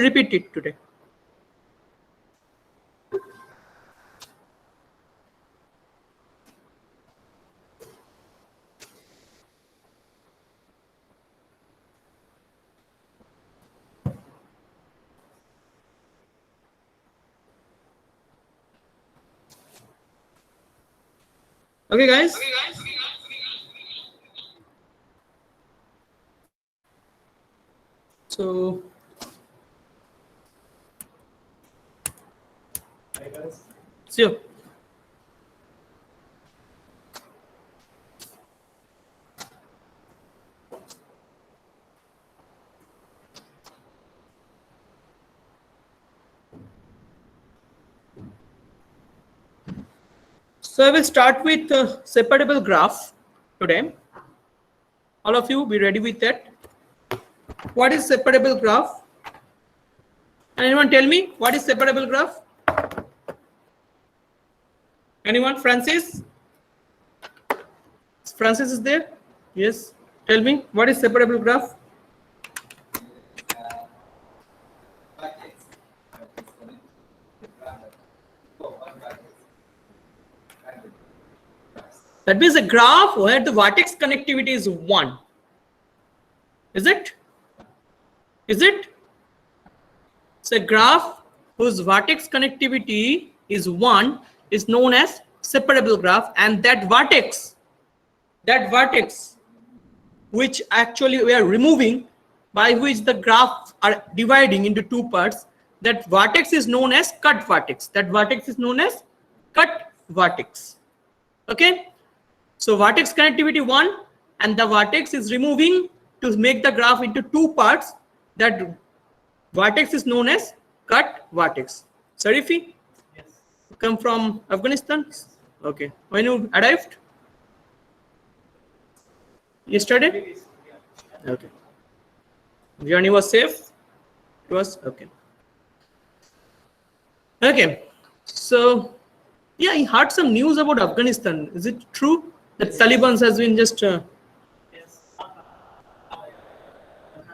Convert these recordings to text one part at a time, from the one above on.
repeat it today. Okay, guys. So, sure. So I will start with separable graph today. All of you be ready with that. What is separable graph? Anyone tell me what is separable graph? Anyone? Francis? Francis is there? Yes. Tell me what is separable graph? That means a graph where the vertex connectivity is 1. Is it? Is it? So a graph whose vertex connectivity is 1 is known as separable graph, and that vertex which actually we are removing, by which the graph are dividing into two parts, that vertex is known as cut vertex. That vertex is known as cut vertex. Okay. So vertex connectivity 1, and the vertex is removing to make the graph into two parts. That vertex is known as cut vertex. Sarifi? Yes. Come from Afghanistan? Okay. When you arrived? Yesterday? Okay. Journey was safe? It was? Okay. Okay. So, yeah, I heard some news about Afghanistan. Is it true that Taliban has been just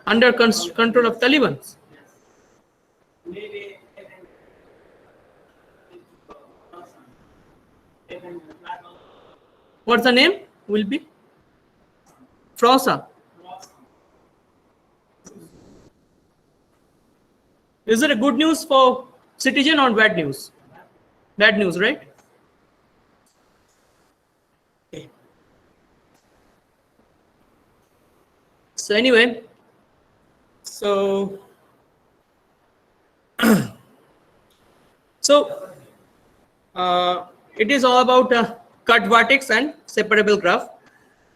under control of Taliban? What's the name? Will be Frosa. Is it a good news for citizen or bad news? Bad news, right? Okay. So anyway, so it is all about cut vertex and separable graph.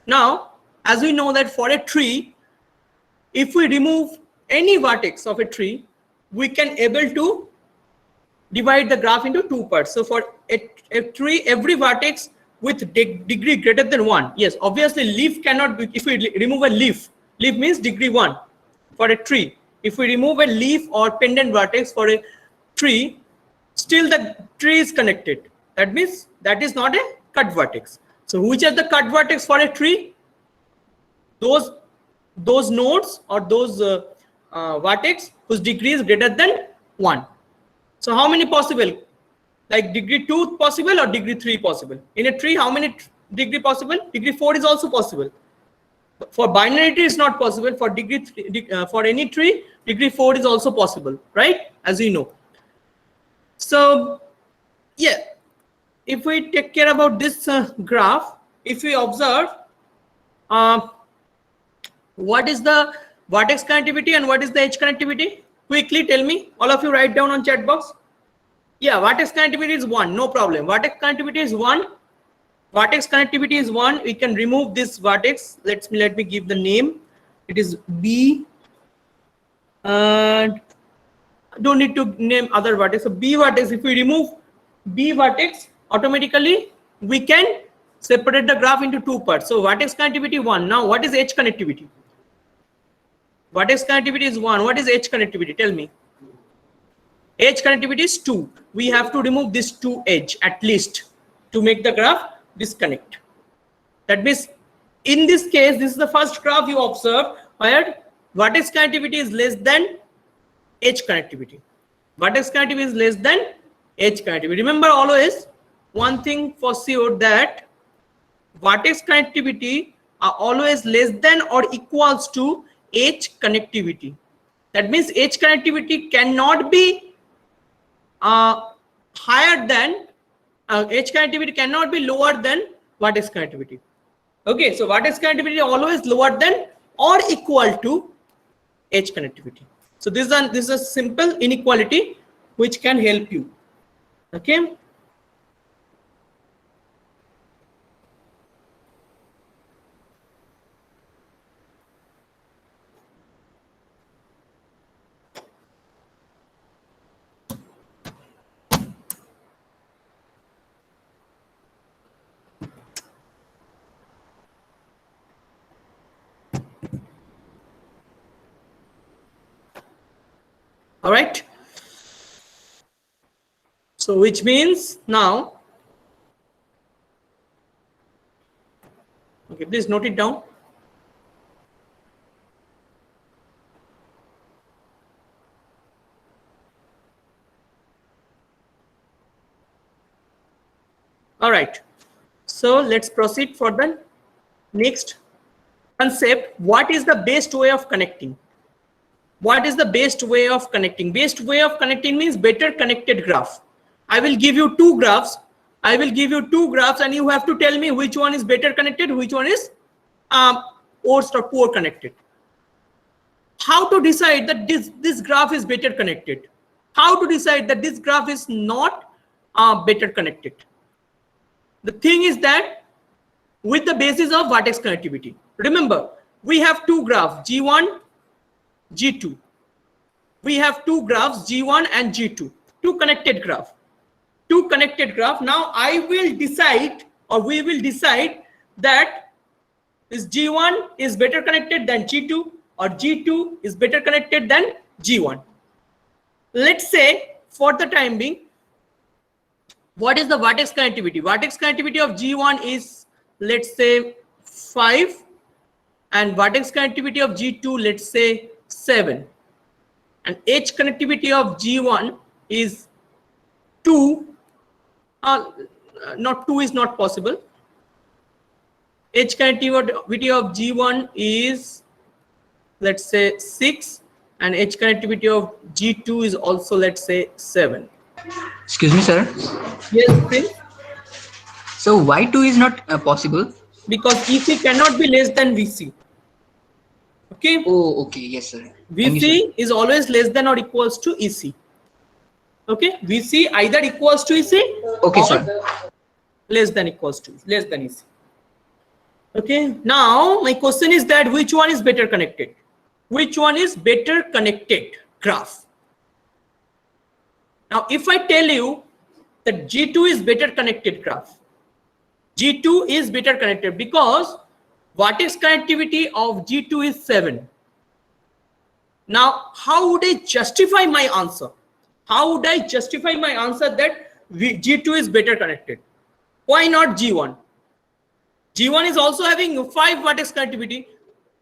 Now, as we know that for a tree, if we remove any vertex of a tree, we can able to divide the graph into two parts. So for a tree, every vertex with degree greater than 1. Yes, obviously leaf cannot be. If we remove a leaf means degree 1 for a tree. If we remove a leaf or pendant vertex for a tree, still the tree is connected. That means that is not a cut vertex. So which are the cut vertex for a tree? Those nodes or those vertex whose degree is greater than 1. So how many possible? Like degree 2 possible or degree 3 possible? In a tree, how many degree possible? Degree 4 is also possible. For binary tree, it's not possible. For degree 3, for any tree, degree 4 is also possible, right? As you know. So, yeah, if we take care about this graph, if we observe, what is the vertex connectivity and what is the edge connectivity? Quickly tell me. All of you write down on chat box. Yeah, vertex connectivity is 1, no problem. Vertex connectivity is 1. Vertex connectivity is 1. We can remove this vertex. Let me give the name. It is B. And don't need to name other vertex. So B vertex. If we remove B vertex, automatically we can separate the graph into two parts. So vertex connectivity 1. Now what is edge connectivity? Vertex connectivity is 1. What is edge connectivity? Tell me. Edge connectivity is 2. We have to remove this 2 edge at least to make the graph disconnect. That means in this case, this is the first graph you observe where vertex connectivity is less than edge connectivity. Vertex connectivity is less than edge connectivity. Remember always one thing for sure, that vertex connectivity are always less than or equals to edge connectivity. That means edge connectivity cannot be higher than edge connectivity cannot be lower than vertex connectivity. Okay, so vertex connectivity always lower than or equal to edge connectivity. So this is a simple inequality which can help you. Okay. All right. So which means now, okay, please note it down. All right. So let's proceed for the next concept. What is the best way of connecting? What is the best way of connecting? Best way of connecting means better connected graph. I will give you two graphs. I will give you two graphs and you have to tell me which one is better connected, which one is worst or poor connected. How to decide that this graph is better connected? How to decide that this graph is not better connected? The thing is that with the basis of vertex connectivity. Remember, we have two graphs, G1, G2. We have two graphs, G1 and G2. Two connected graph. Two connected graph. Now I will decide, or we will decide, that this G1 is better connected than G2, or G2 is better connected than G1. Let's say for the time being, what is the vertex connectivity? Vertex connectivity of G1 is, let's say, 5, and vertex connectivity of G2, let's say, 7. And edge connectivity of G1 is 2. Not 2 is not possible. Edge connectivity of G1 is, let's say, 6, and edge connectivity of G2 is also, let's say, 7. Excuse me, sir. Yes, please. So why 2 is not possible? Because EC cannot be less than VC. Okay. Oh, okay. Yes, sir. VC is always less than or equals to EC. Okay. VC either equals to EC, okay, or sir, less than equals to less than EC. Okay. Now my question is that which one is better connected? Which one is better connected graph? Now if I tell you that G2 is better connected graph, G2 is better connected because vertex connectivity of G2 is 7. Now how would I justify my answer? How would I justify my answer that G2 is better connected? Why not G1? G1 is also having 5 vertex connectivity.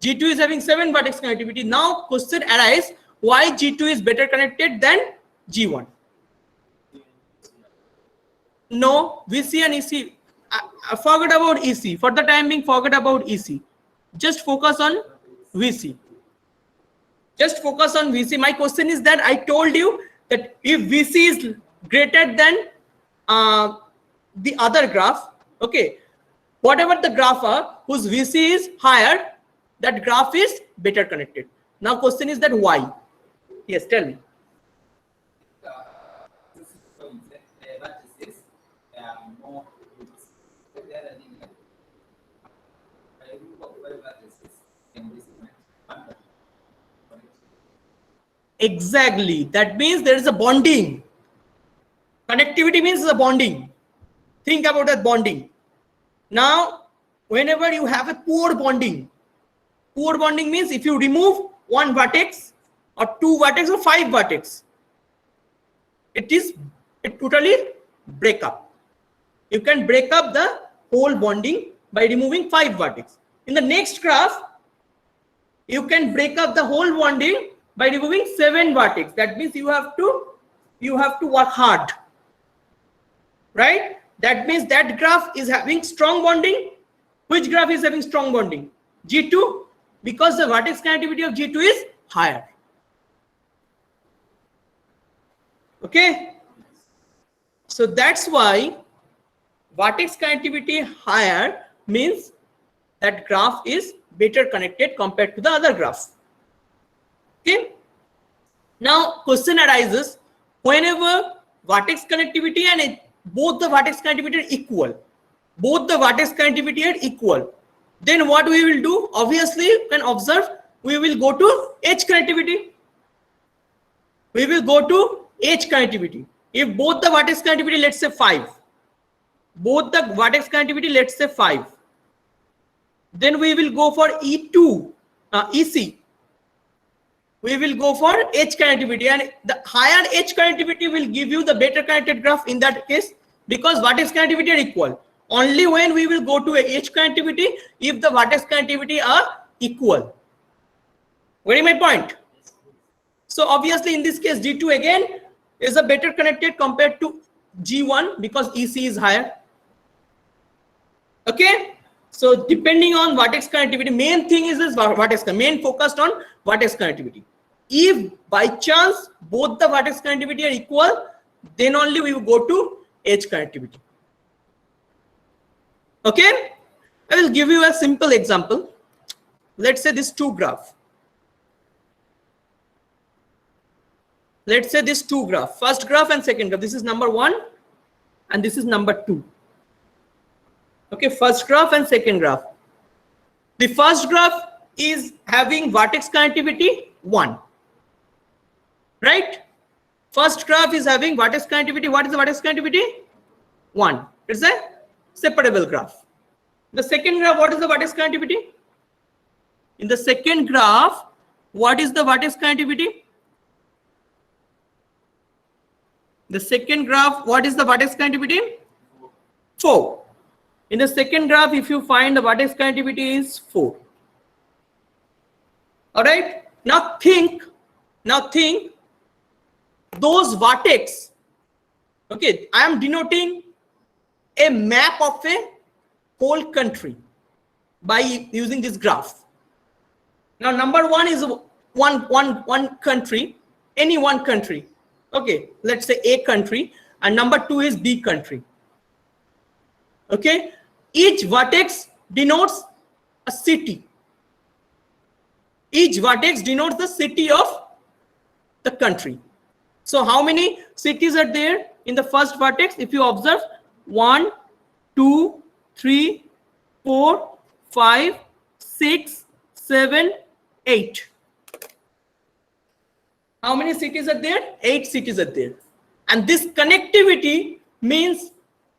G2 is having 7 vertex connectivity. Now question arises, why G2 is better connected than G1? No, VC and EC. I forget about EC. For the time being, forget about EC. Just focus on VC. Just focus on VC. My question is that I told you that if VC is greater than the other graph, okay, whatever the graph are whose VC is higher, that graph is better connected. Now question is that why? Yes, tell me. Exactly. That means there is a bonding. Connectivity means a bonding. Think about that bonding. Now, whenever you have a poor bonding means if you remove one vertex or 2 vertex or 5 vertex, it totally break up. You can break up the whole bonding by removing 5 vertex. In the next graph, you can break up the whole bonding By removing 7 vertex. That means you have to work hard, right? That means that graph is having strong bonding. Which graph is having strong bonding? G2, because the vertex connectivity of G2 is higher. Okay, so that's why vertex connectivity higher means that graph is better connected compared to the other graph. Okay, now question arises, whenever vertex connectivity and both the vertex connectivity are equal, then what we will do? Obviously, you can observe, we will go to edge connectivity. If both the vertex connectivity, let's say 5, then we will go for E2, EC. We will go for edge connectivity, and the higher edge connectivity will give you the better connected graph in that case, because vertex connectivity are equal. Only when we will go to a edge connectivity if the vertex connectivity are equal. Getting my point? So obviously in this case G2 again is a better connected compared to G1 because EC is higher. Okay, so depending on vertex connectivity, main thing is this main focused on vertex connectivity. If by chance both the vertex connectivity are equal, then only we will go to edge connectivity. Okay, I will give you a simple example. Let's say this 2 graph. Let's say this 2 graph, first graph and second graph. This is number 1 and this is number 2. Okay, first graph and second graph. The first graph is having vertex connectivity 1, right? First graph is having vertex connectivity. What is the vertex connectivity? 1. It's a separable graph. The second graph, what is the vertex connectivity? In the second graph, what is the vertex connectivity? The second graph, what is the vertex connectivity? 4. In the second graph, if you find the vertex connectivity is 4. All right. Now think those vertex. Okay, I am denoting a map of a whole country by using this graph. Now number 1 is one country, any one country. Okay, let's say A country, and number 2 is B country. Okay, each vertex denotes a city. Each vertex denotes the city of the country. So how many cities are there in the first vertex? If you observe, 1, 2, 3, 4, 5, 6, 7, 8. How many cities are there? 8 cities are there. And this connectivity means,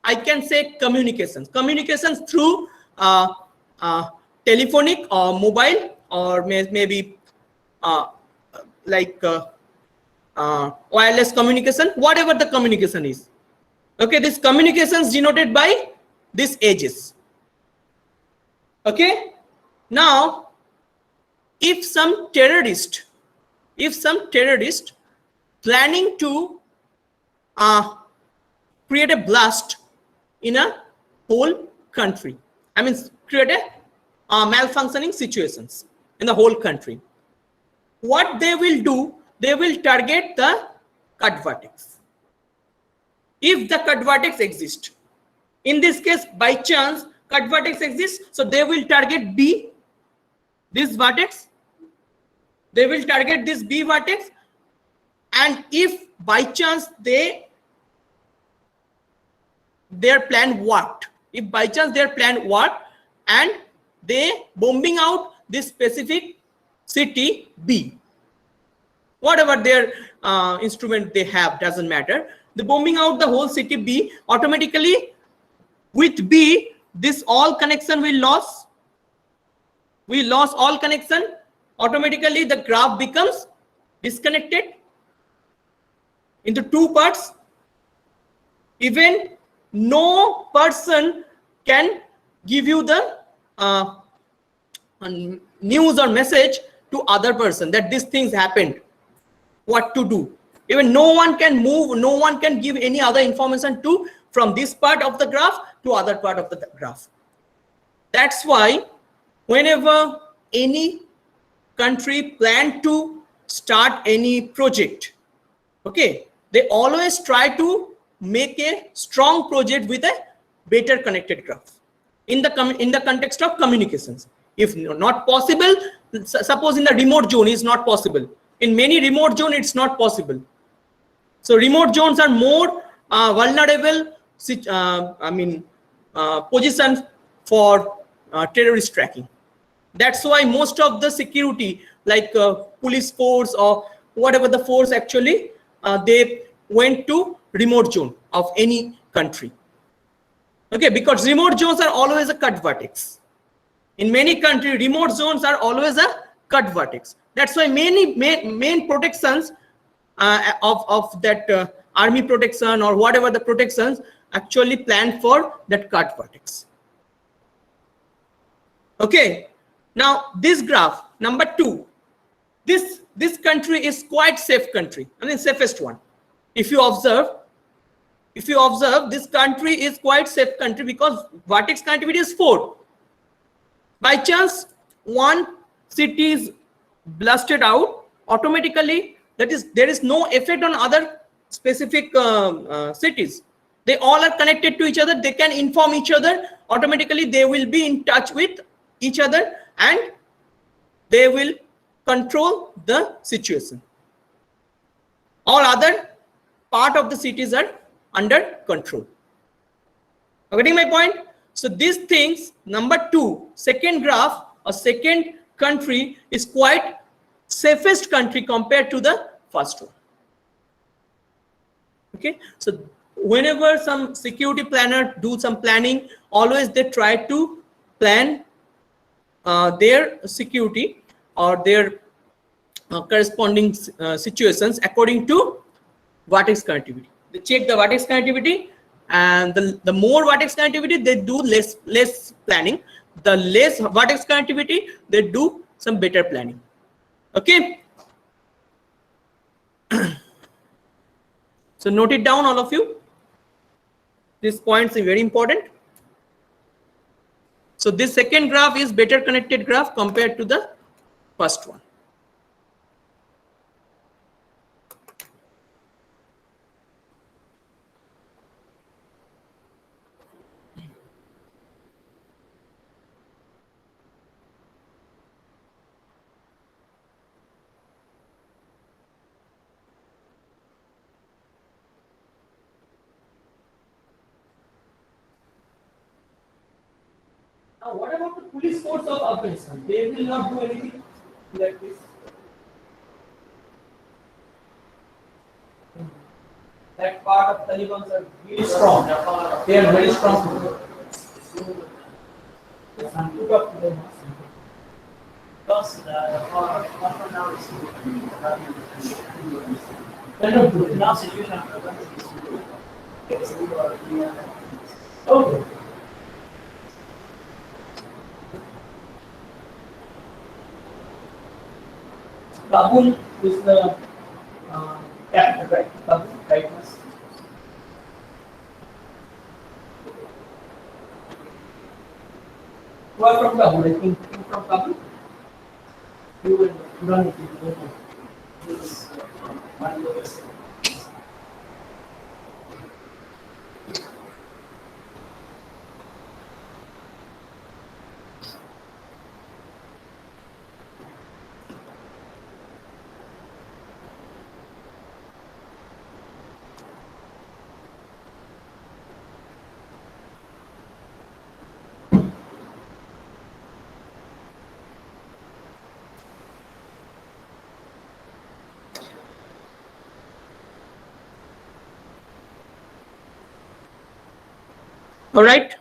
I can say, communications through telephonic or mobile, or maybe wireless communication, whatever the communication is. Okay, this communication is denoted by these edges. Okay, now if some terrorist planning to create a blast in a whole country, I mean create a malfunctioning situations in the whole country, what they will do, they will target the cut vertex. If the cut vertex exists, in this case by chance cut vertex exists, so they will target B, this vertex, they will target this B vertex. And if by chance their plan worked, and they bombing out this specific city B, whatever their instrument they have, doesn't matter, the bombing out the whole city B, automatically with B this all connection will lose. We lost all connection. Automatically the graph becomes disconnected into 2 parts. Even no person can give you the news or message to other person that these things happened. what to do. Even no one can move, no one can give any other information to from this part of the graph to other part of the graph. That's why whenever any country plan to start any project, okay, they always try to make a strong project with a better connected graph in the context of communications. If not possible, suppose in the remote zone is not possible, in many remote zone it's not possible. So remote zones are more vulnerable positions for terrorist tracking. That's why most of the security, like police force or whatever the force, actually they went to remote zone of any country. Okay, because remote zones are always a cut vertex. In many countries, remote zones are always a cut vertex. That's why many main protections of that army protection or whatever the protections actually planned for that cut vertex. Okay, now this graph number 2, this country is quite safe country, I mean safest one. If you observe, this country is quite safe country because vertex connectivity is 4. By chance one city is blasted out, automatically there is no effect on other specific cities. They all are connected to each other, they can inform each other, automatically they will be in touch with each other and they will control the situation. All other part of the cities are under control. Getting my point? So these things, number 2, second graph or second country is quite safest country compared to the first one. Okay, so whenever some security planner do some planning, always they try to plan their security or their corresponding situations according to vertex connectivity. They check the vertex connectivity, and the more vertex connectivity they do less planning, the less vertex connectivity they do some better planning. Okay, so note it down all of you, these points are very important. So this second graph is better connected graph compared to the first one. Now, what about the police force of Afghanistan? They will not do anything like this. That part of Taliban are really strong. They are very strong. Okay. Kabul is the capital, right? Kabul, right? You are from Kabul, I think. You from Kabul? You will run it. This one. All right.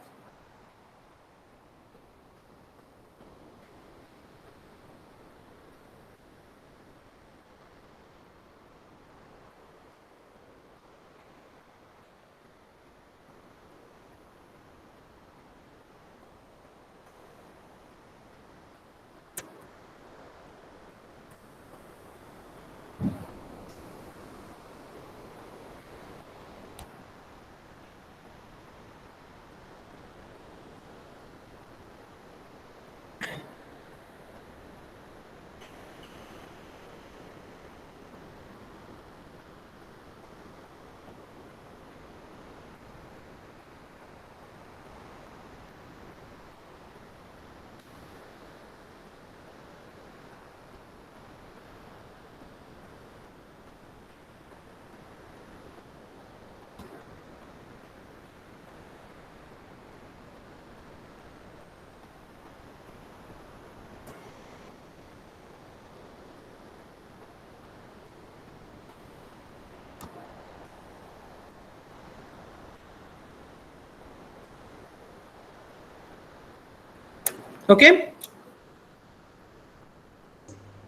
Okay.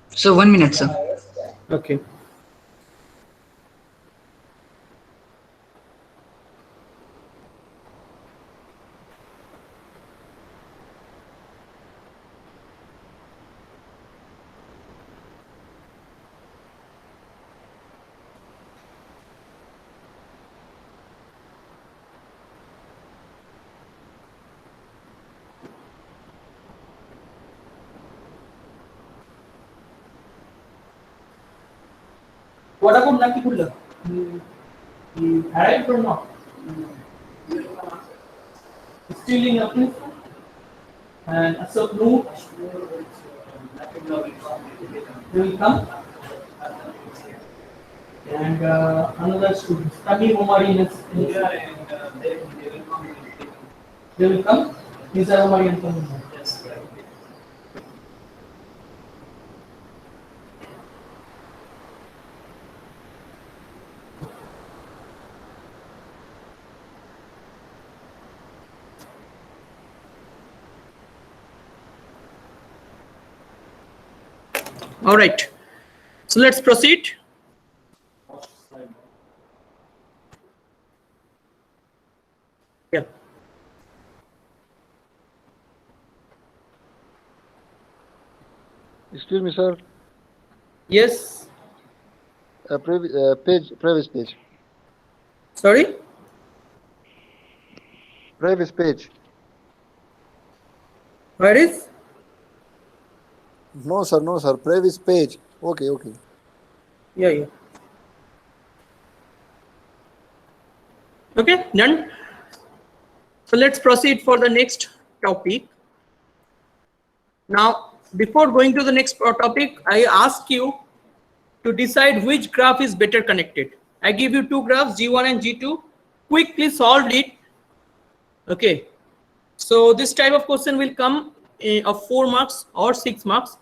So 1 minute, sir. Okay. What about Lucky Bulla? He arrived or not? Still in Afghanistan? And Asaf Noor, they will come. And another student, Tamim Omari, they will come. Nizar Omari and Tamim Omari. All right. So let's proceed. Yeah. Excuse me, sir. Yes. Previous page. Sorry. Previous page. Where is? No, sir. No, sir. Previous page. Okay, okay. Yeah, yeah. Okay, done. So let's proceed for the next topic. Now, before going to the next topic, I ask you to decide which graph is better connected. I give you two graphs, G1 and G2. Quickly solve it. Okay. So this type of question will come of 4 marks or 6 marks.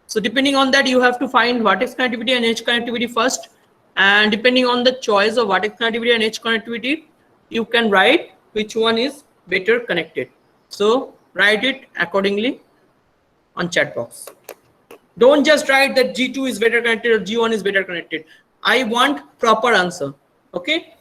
So depending on that, you have to find vertex connectivity and edge connectivity first. And depending on the choice of vertex connectivity and edge connectivity, you can write which one is better connected. So write it accordingly on chat box. Don't just write that G2 is better connected or G1 is better connected. I want proper answer. Okay.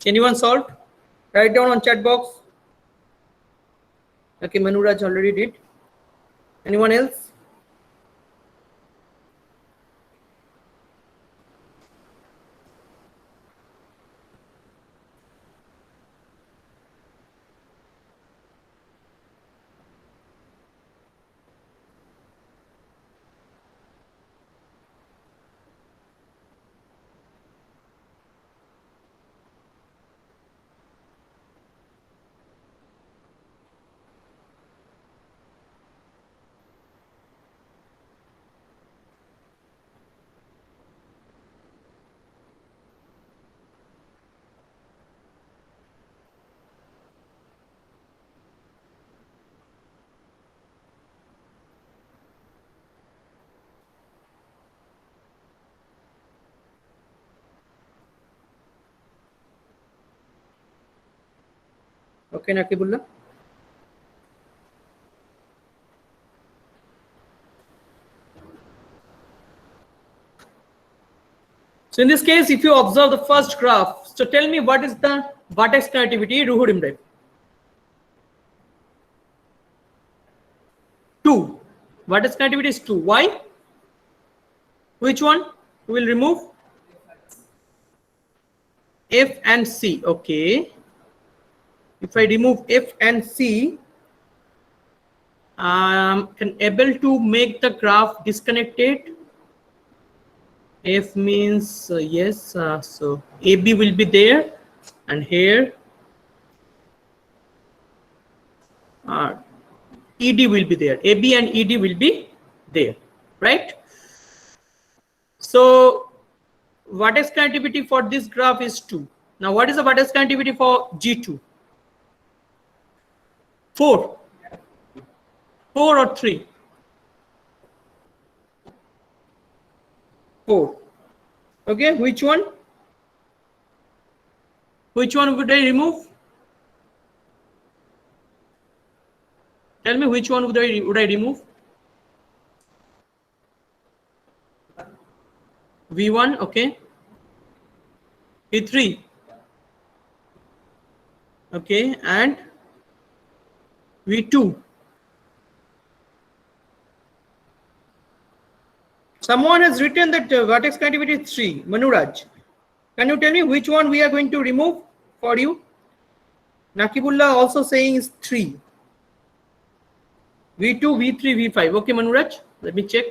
Anyone solved? Write down on chat box. Okay, Manuraj already did. Anyone else? Okay, Nakibullah. So in this case, if you observe the first graph, so tell me what is the vertex connectivity, Ruhud Imre? 2. Vertex connectivity is 2. Why? Which one? We will remove F and C. Okay. If I remove F and C, can able to make the graph disconnected. F means yes, so AB will be there, and here ED will be there. AB and ED will be there, right? So vertex connectivity for this graph is 2. Now what is the vertex connectivity for G2? 4. 4 or 3? 4. Okay, which one? Which one would I remove? Tell me which one would I remove? V1, okay. V3. Okay, and V2. Someone has written that vertex connectivity is 3. Manuraj, can you tell me which one we are going to remove for you? Nakibullah also saying is 3. V2, V3, V5. Okay, Manuraj, let me check.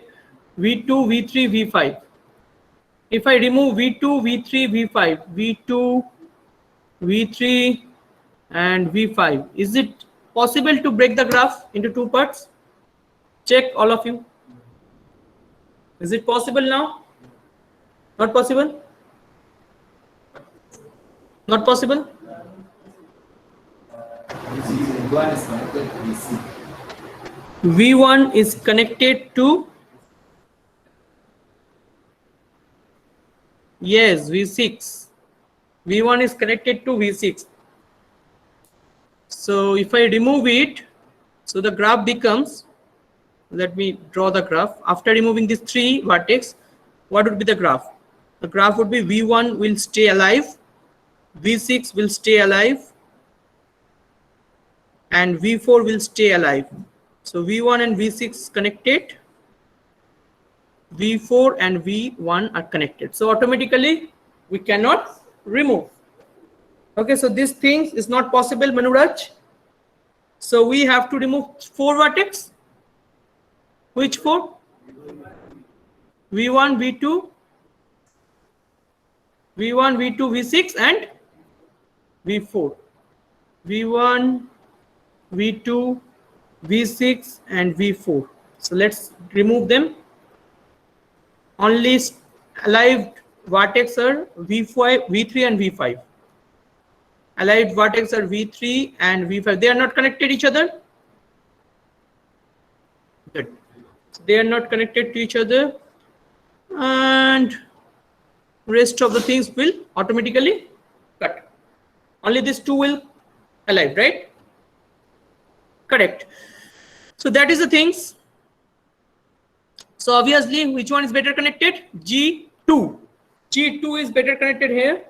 V2, V3, V5. If I remove V2, V3, V5, V2, V3, and V5, is it possible to break the graph into 2 parts? Check, all of you. Is it possible now? Not possible? Not possible? V1 is connected to, yes, V6. V1 is connected to V6. So if I remove it, so the graph becomes, let me draw the graph. After removing these 3 vertex, what would be the graph? The graph would be V1 will stay alive, V6 will stay alive, and V4 will stay alive. So V1 and V6 connected, V4 and V1 are connected. So automatically we cannot remove. Okay, so this thing is not possible, Manuraj. So we have to remove 4 vertex. Which 4? V1, V2, V1, V2, V6, and V4. V1, V2, V6, and V4. So let's remove them. Only alive vertex are V5, V3, and V5. Alive vertex are V3 and V5. They are not connected each other. Good. They are not connected to each other, and rest of the things will automatically cut. Only these 2 will alive, right? Correct. So that is the things. So obviously, which one is better connected? G2. G2 is better connected here.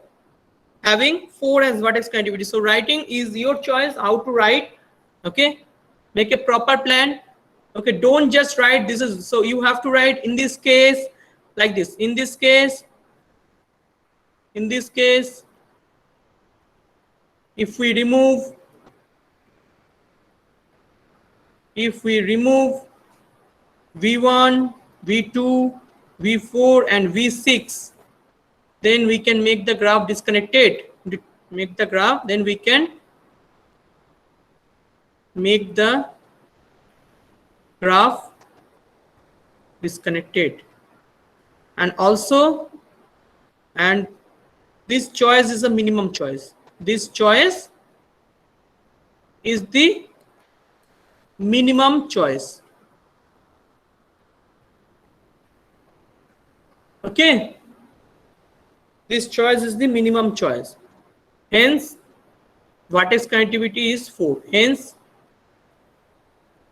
having 4 as vertex connectivity. So writing is your choice how to write. Okay, make a proper plan. Okay, don't just write this is, so you have to write in this case like this, in this case, if we remove v1, v2, v4 and v6, then we can make the graph disconnected. Make the graph, then we can make the graph disconnected. And also, and this choice is a minimum choice. This choice is the minimum choice. Okay, this choice is the minimum choice. Hence, vertex connectivity is 4. Hence,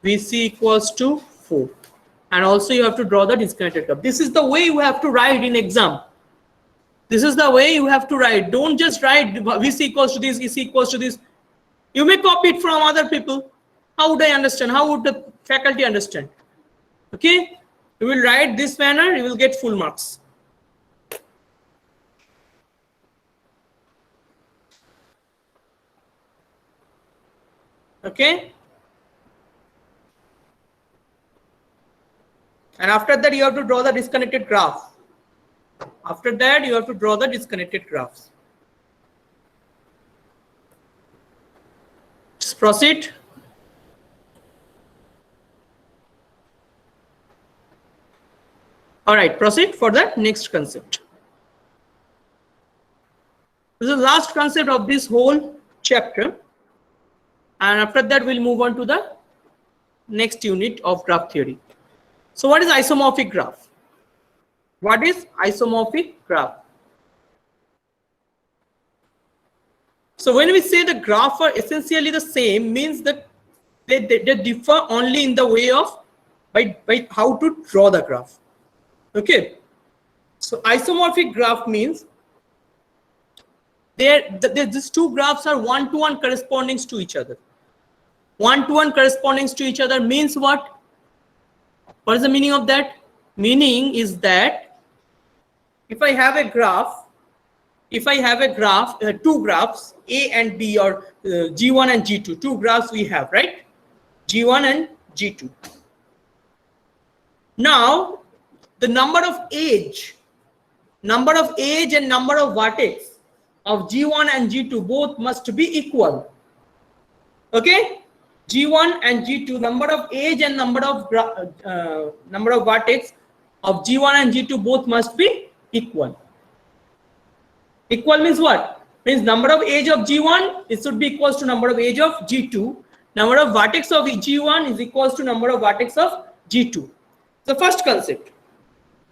VC equals to 4. And also you have to draw the disconnected graph. This is the way you have to write in exam. This is the way you have to write. Don't just write VC equals to this, EC equals to this. You may copy it from other people. How would I understand? How would the faculty understand? Okay, you will write this manner, you will get full marks. Okay, and after that you have to draw the disconnected graph. After that you have to draw the disconnected graphs. Just proceed. All right, proceed for the next concept. This is the last concept of this whole chapter. And after that, we'll move on to the next unit of graph theory. So what is isomorphic graph? What is isomorphic graph? So when we say the graph are essentially the same, means that they differ only in the way of by how to draw the graph. Okay. So isomorphic graph means these two graphs are one-to-one corresponding to each other. One-to-one corresponding to each other means what? What is the meaning of that? Meaning is that if I have a graph, two graphs, A and B, or G1 and G2, two graphs we have, right? G1 and G2. Now, the number of edge and number of vertex of G1 and G2 both must be equal. Okay? G1 and G2, number of edge and number of vertex of G1 and G2 both must be equal. Equal means what? Means number of edge of G1, it should be equals to number of edge of G2. Number of vertex of G1 is equals to number of vertex of G2. The first concept.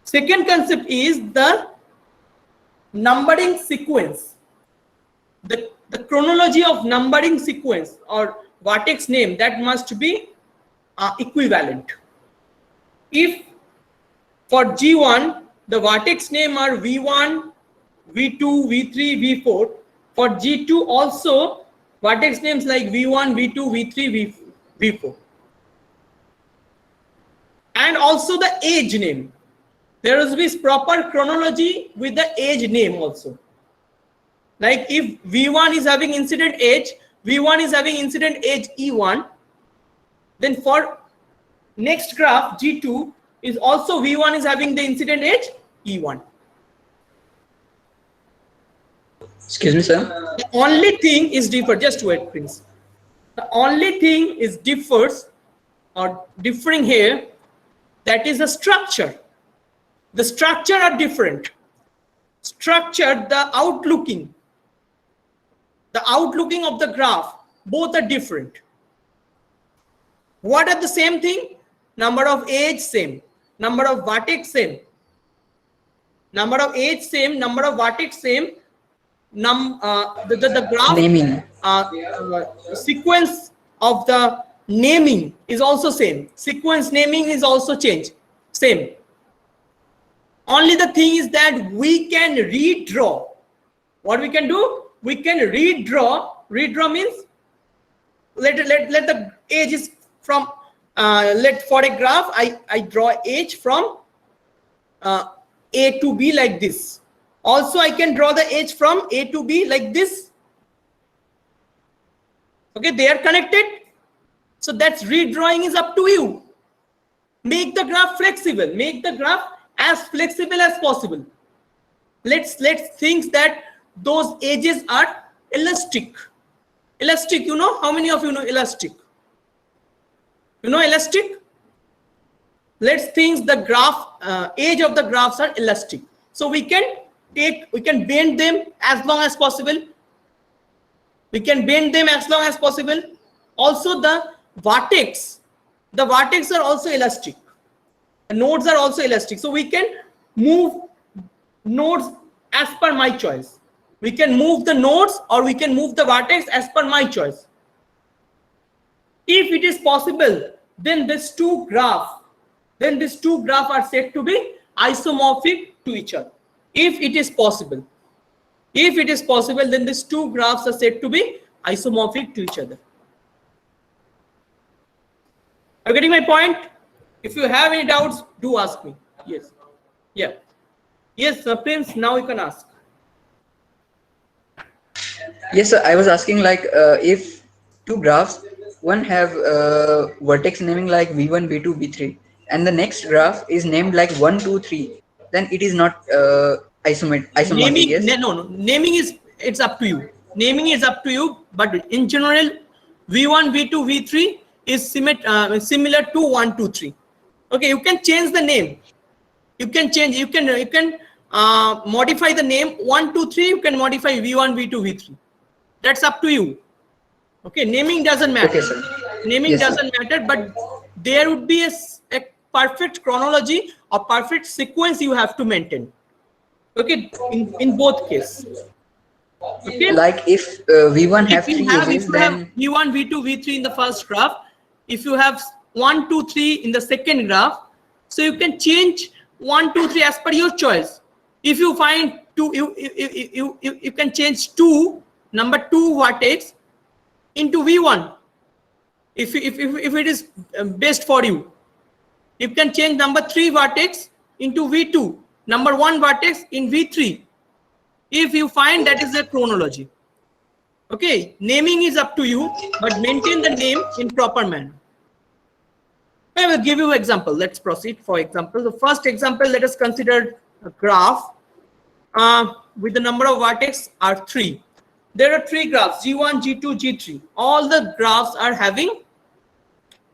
Second concept is the numbering sequence. The chronology of numbering sequence or vertex name, that must be equivalent. If for G1 the vertex name are V1, V2, V3, V4, for G2 also vertex names like V1, V2, V3, V4. And also the edge name. There will be proper chronology with the edge name also. Like if V1 is having incident edge, V1 is having incident edge E1, then for next graph G2 is also V1 is having the incident edge E1. Excuse me, sir. The only thing is different. Just wait, please. The only thing is differs or differing here, that is the structure. The structure are different. Structure, the outlooking of the graph, both are different. What are the same thing? Number of edge same, number of vertex same. Number of edge same, number of vertex same. The graph Naming. Sequence of the naming is also same. Sequence naming is also changed. Same. Only the thing is that we can redraw. What we can do? we can redraw. Redraw means let the edges from let for a graph I draw edge from A to B like this. Also I can draw the edge from A to B like this. Okay, they are connected. So that's redrawing is up to you. Make the graph flexible. Make the graph as flexible as possible. Let's think that those edges are elastic. Elastic, you know, how many of you know elastic? You know elastic? Let's think the graph edge of the graphs are elastic. So we can bend them as long as possible. We can bend them as long as possible. Also the vertex are also elastic. The nodes are also elastic. So we can move nodes as per my choice. We can move the nodes or we can move the vertex as per my choice. If it is possible, then these two graphs are said to be isomorphic to each other. If it is possible, then these two graphs are said to be isomorphic to each other. Are you getting my point? If you have any doubts, do ask me. Yes. Yeah. Yes, Prince, now you can ask. Yes, sir. I was asking like if two graphs, one have vertex naming like V1, V2, V3, and the next graph is named like 1, 2, 3, then it is not isomorphic. Naming, Yes? no. Naming it's up to you. Naming is up to you, but in general, V1, V2, V3 is similar to 1, 2, 3. Okay, you can change the name. You can modify the name 1, 2, 3. You can modify V1, V2, V3. That's up to you. Okay, naming doesn't matter. Okay, sir. Naming Yes, sir. doesn't matter, but there would be a perfect chronology or perfect sequence you have to maintain. Okay, in both cases. Okay, Like if V1 have if three you have edges, then V1, V2, V3 in the first graph, if you have 1, 2, 3 in the second graph, so you can change 1, 2, 3 as per your choice. If you find two, you can change number 2 vertex into V1. If it is best for you, you can change number 3 vertex into V2, number 1 vertex in V3. If you find that is a chronology. Okay, naming is up to you, but maintain the name in proper manner. I will give you an example. Let's proceed. For example, the first example, let us consider a graph with the number of vertex are 3. There are 3 graphs, G1, G2, G3. All the graphs are having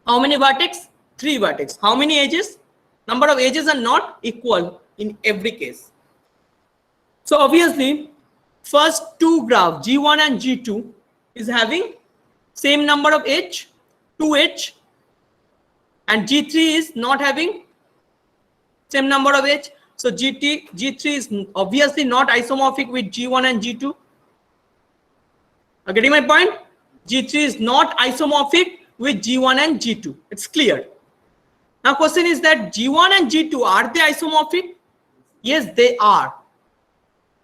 how many vertex? 3 vertex. How many edges? Number of edges are not equal in every case. So obviously, first 2 graphs, G1 and G2, is having same number of edge, 2 edge, and G3 is not having same number of edge. So G3 is obviously not isomorphic with G1 and G2. Are you getting my point? G3 is not isomorphic with G1 and G2. It's clear. Now question is that G1 and G2, are they isomorphic? Yes, they are.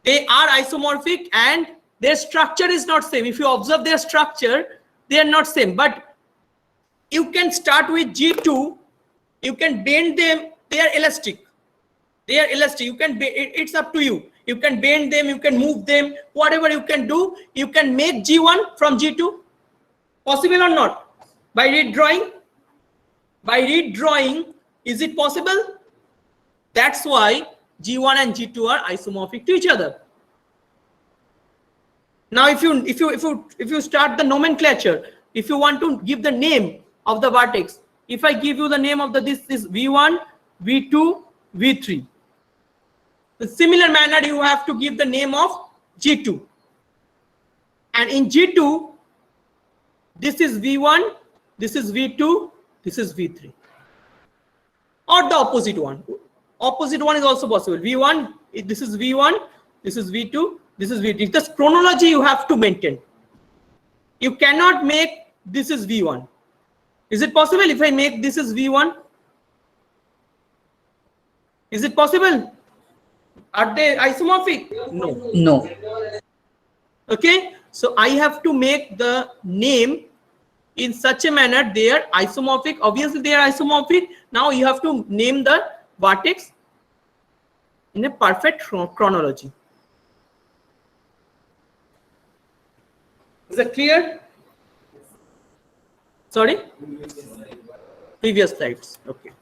They are isomorphic and their structure is not same. If you observe their structure, they are not same. But you can start with G2. You can bend them. They are elastic. They are elastic. You can. It's up to you. You can bend them. You can move them. Whatever you can do, you can make G1 from G2. Possible or not? By redrawing. By redrawing, is it possible? That's why G1 and G2 are isomorphic to each other. Now, if you start the nomenclature, if you want to give the name of the vertex, if I give you the name of this is V1, V2, V3. In similar manner, you have to give the name of G2. And in G2, this is V1, this is V2, this is V3. Or the opposite one. Opposite one is also possible. V1, this is V1, this is V2, this is V3. This chronology you have to maintain. You cannot make this is V1. Is it possible if I make this is V1? Is it possible? Are they isomorphic? No. no. Okay, so I have to make the name in such a manner they are isomorphic. Obviously they are isomorphic. Now you have to name the vertex in a perfect chronology. Is that clear? Sorry, previous slides. Okay,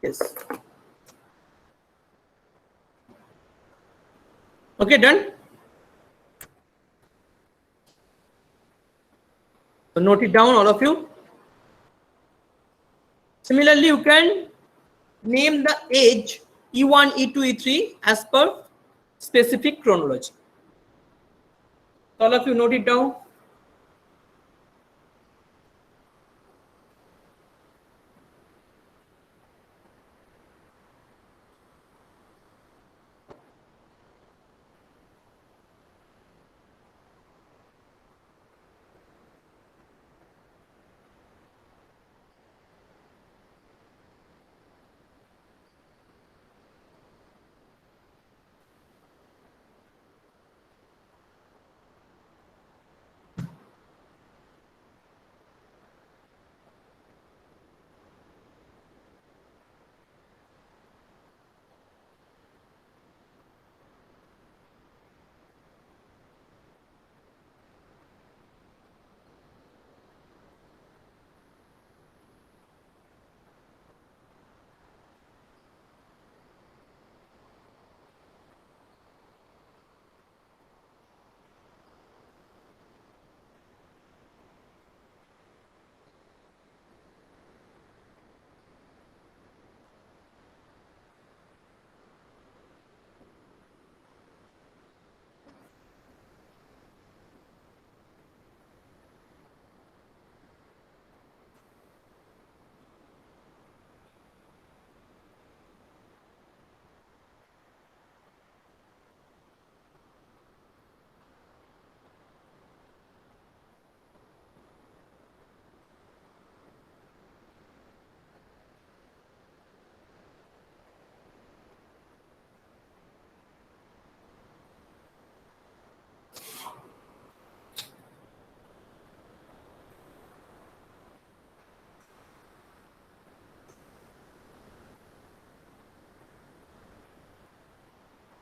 yes. Okay, done. So note it down, all of you. Similarly, you can name the age E1, E2, E3 as per specific chronology. All of you note it down.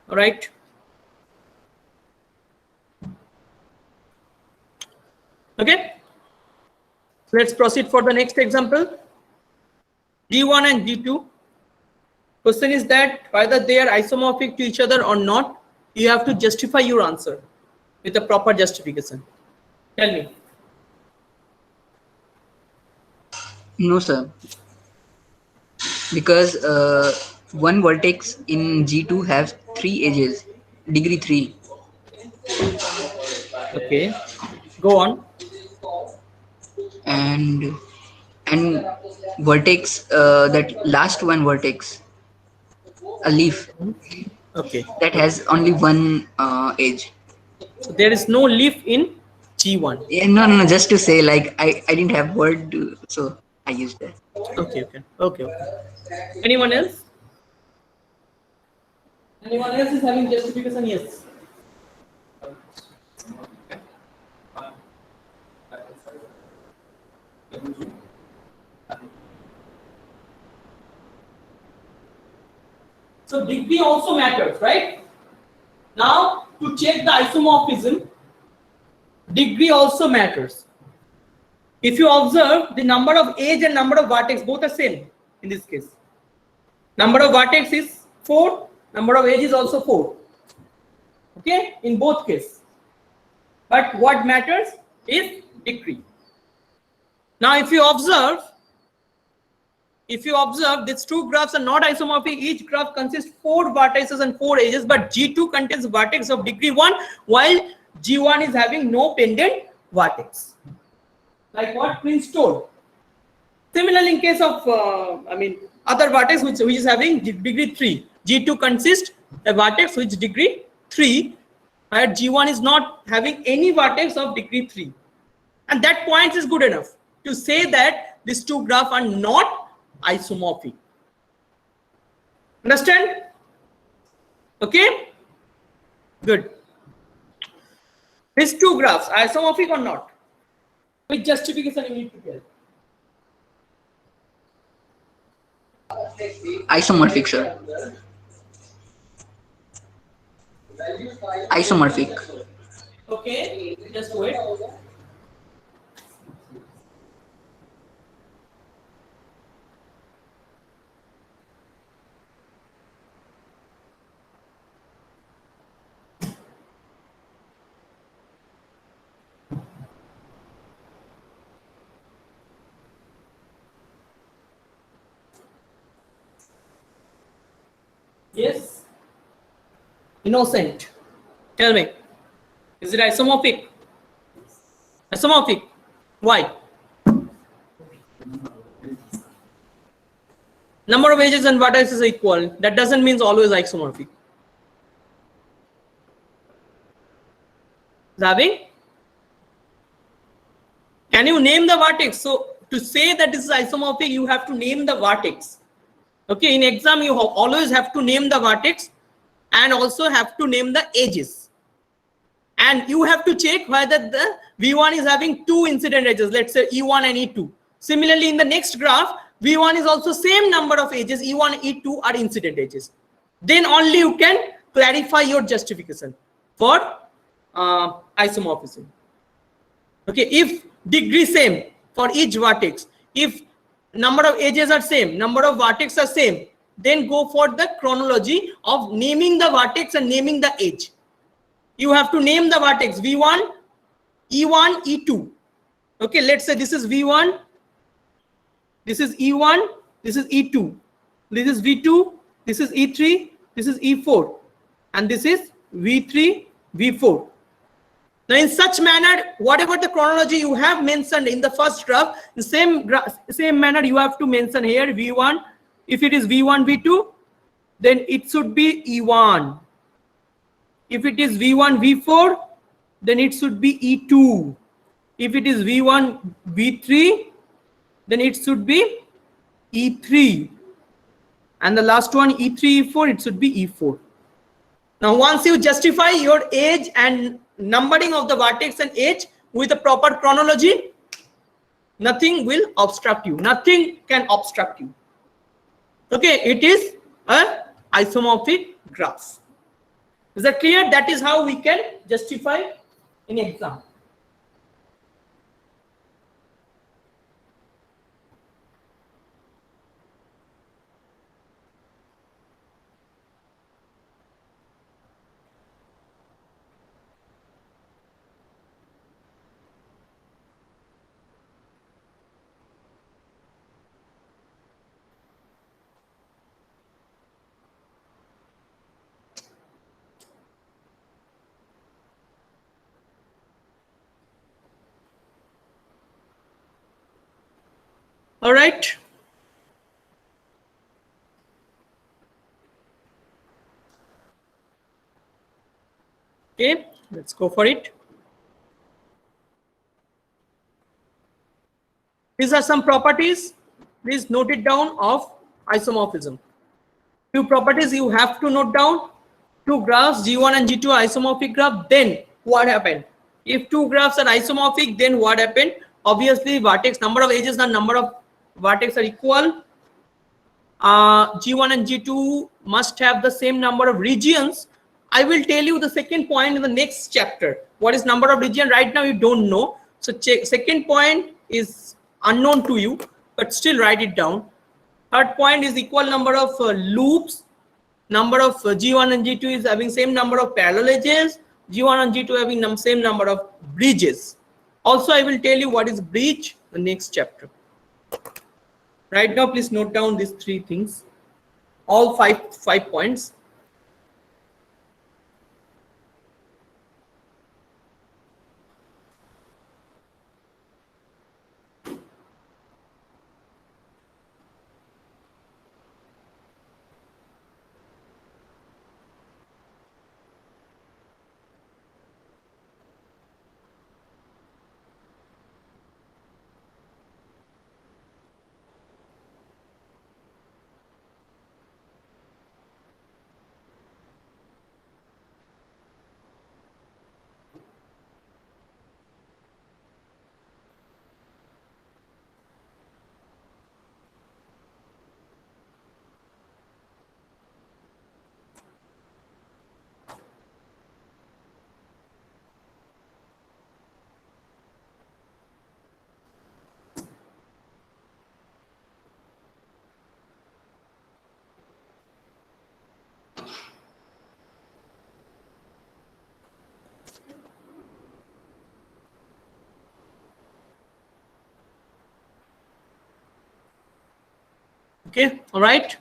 All right. Okay. Let's proceed for the next example. G1 and G2. Question is that whether they are isomorphic to each other or not, you have to justify your answer with a proper justification. Tell me. No, sir. Because one vertex in G2 has 3 edges, degree 3. Okay. Go on. And vertex, that last one vertex, a leaf, Okay. that has only one edge. So there is no leaf in G1. Yeah, no, just to say, like, I didn't have word, so I used that. Okay. Okay. Anyone else? Anyone else is having justification? Yes. So degree also matters, right? Now to check the isomorphism, degree also matters. If you observe, the number of edge and number of vertex both are same in this case. Number of vertex is 4, number of edge is also 4. Okay, in both cases. But what matters is degree. Now if you observe these two graphs are not isomorphic. Each graph consists 4 vertices and 4 edges, but G2 contains vertex of degree 1 while G1 is having no pendant vertex. Like what Prince told. Similarly, in case of other vertex which is having degree 3, G2 consists a vertex which degree 3, where G1 is not having any vertex of degree 3, and that point is good enough to say that these two graphs are not isomorphic. Understand? Okay, good. These two graphs are isomorphic or not? With justification you need to tell. Isomorphic, sir. Isomorphic. Okay, just wait. Yes. Innocent. Tell me. Is it isomorphic? Isomorphic. Why? Number of edges and vertices are equal. That doesn't mean always isomorphic. Zabi? Can you name the vertex? So to say that this is isomorphic, you have to name the vertex. Okay, in exam you always have to name the vertex and also have to name the edges. And you have to check whether the V1 is having two incident edges, let's say E1 and E2. Similarly, in the next graph, V1 is also same number of edges, E1, E2 are incident edges. Then only you can clarify your justification for isomorphism. Okay, if degree same for each vertex, if number of edges are same, number of vertex are same, then go for the chronology of naming the vertex and naming the edge. You have to name the vertex V1, E1, E2. Okay, let's say this is V1, this is E1, this is E2, this is V2, this is E3, this is E4, and this is V3, V4. Now, in such manner, whatever the chronology you have mentioned in the first graph, the same manner you have to mention here V1. If it is V1, V2, then it should be E1. If it is V1, V4, then it should be E2. If it is V1, V3, then it should be E3. And the last one, E3, E4, it should be E4. Now, once you justify your edge and numbering of the vertex and edge with a proper chronology, nothing will obstruct you. Nothing can obstruct you. Okay, it is a isomorphic graph. Is that clear? That is how we can justify in exam. All right. Okay, let's go for it. These are some properties. Please note it down of isomorphism. Few properties you have to note down. Two graphs G1 and G2 are isomorphic graph. Then what happened? If two graphs are isomorphic, then what happened? Obviously, vertex number of edges and number of vertex are equal. G1 and G2 must have the same number of regions. I will tell you the second point in the next chapter. What is number of region? Right now you don't know. So second point is unknown to you, but still write it down. Third point is equal number of loops. Number of G1 and G2 is having same number of parallel edges. G1 and G2 having same number of bridges. Also, I will tell you what is bridge the next chapter. Right now, please note down these three things, all five points. Okay, all right.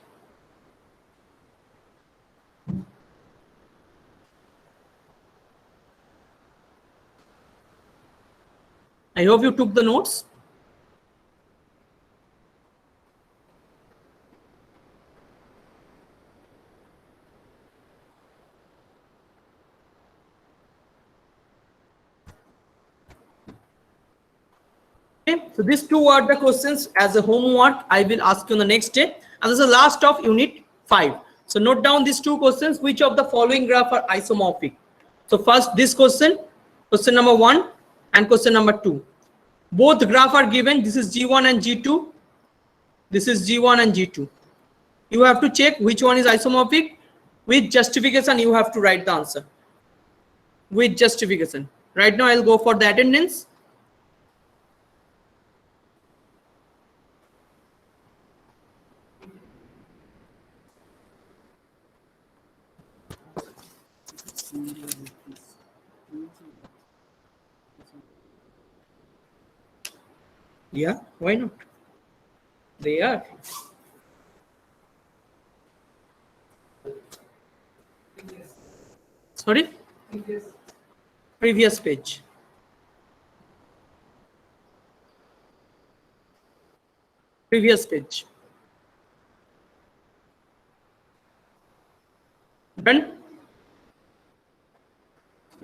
I hope you took the notes. Okay, so these two are the questions as a homework I will ask you on the next day. And this is the last of unit 5. So note down these two questions. Which of the following graph are isomorphic? So first this question number 1 and question number 2. Both graph are given. This is G1 and G2. This is G1 and G2. You have to check which one is isomorphic. With justification, you have to write the answer. With justification. Right now, I'll go for the attendance. Yeah, why not? They are. Sorry? Previous page. Previous page. Done?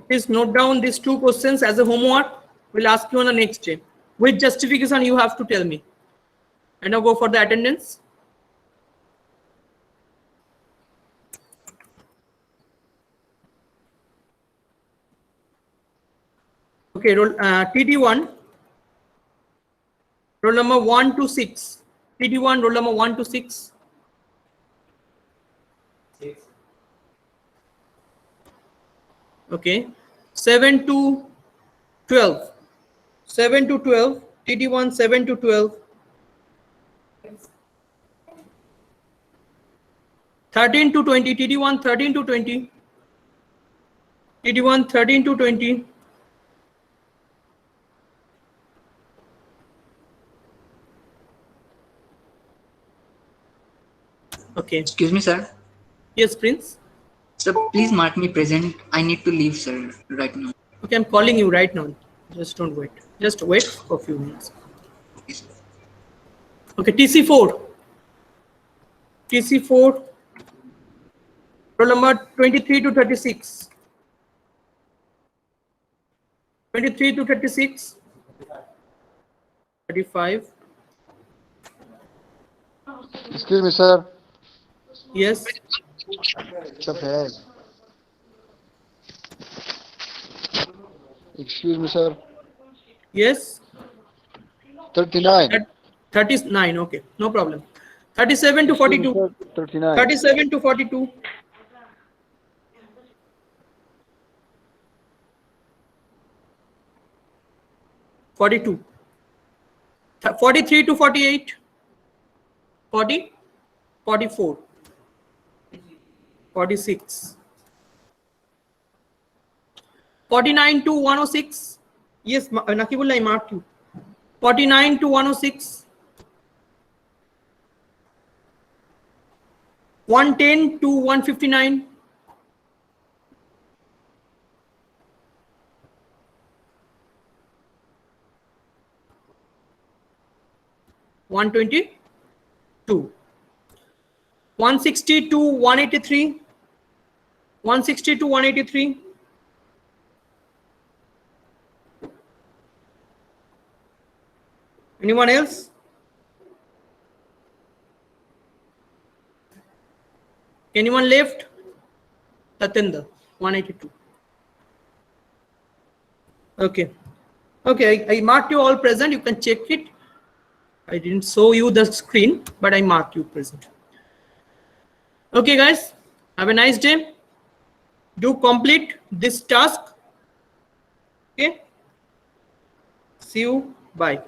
Please note down these two questions as a homework. We'll ask you on the next day. With justification, you have to tell me. And now go for the attendance. Okay, roll TD1. Roll number 1 to 6. TD1, roll number 1 to 6. 6. Okay. 7 to 12. 7 to 12. TD1, 7 to 12. 13 to 20. TD1, 13 to 20. TD1, 13 to 20. Okay. Excuse me, sir. Yes, Prince. Sir, please mark me present. I need to leave, sir, right now. Okay, I'm calling you right now. Just don't wait. Just wait for a few minutes. Okay, sir. Okay, TC4. TC4. Roll number 23 to 36. 23 to 36. 35. Excuse me, sir. Yes. Excuse me, sir. Yes. 39. 39. Okay, no problem. 37 to 42. 39. 37 to 42. 42. 43 to 48. 40. 44. 46. 49 to 106. Yes, Nakibullah, I marked you. 49 to 106. 110 to 159. 122. 160 to 183. 160 to 183. Anyone else? Anyone left? Tatinder, 182. Okay. Okay, I marked you all present. You can check it. I didn't show you the screen, but I marked you present. Okay, guys. Have a nice day. Do complete this task. Okay. See you. Bye.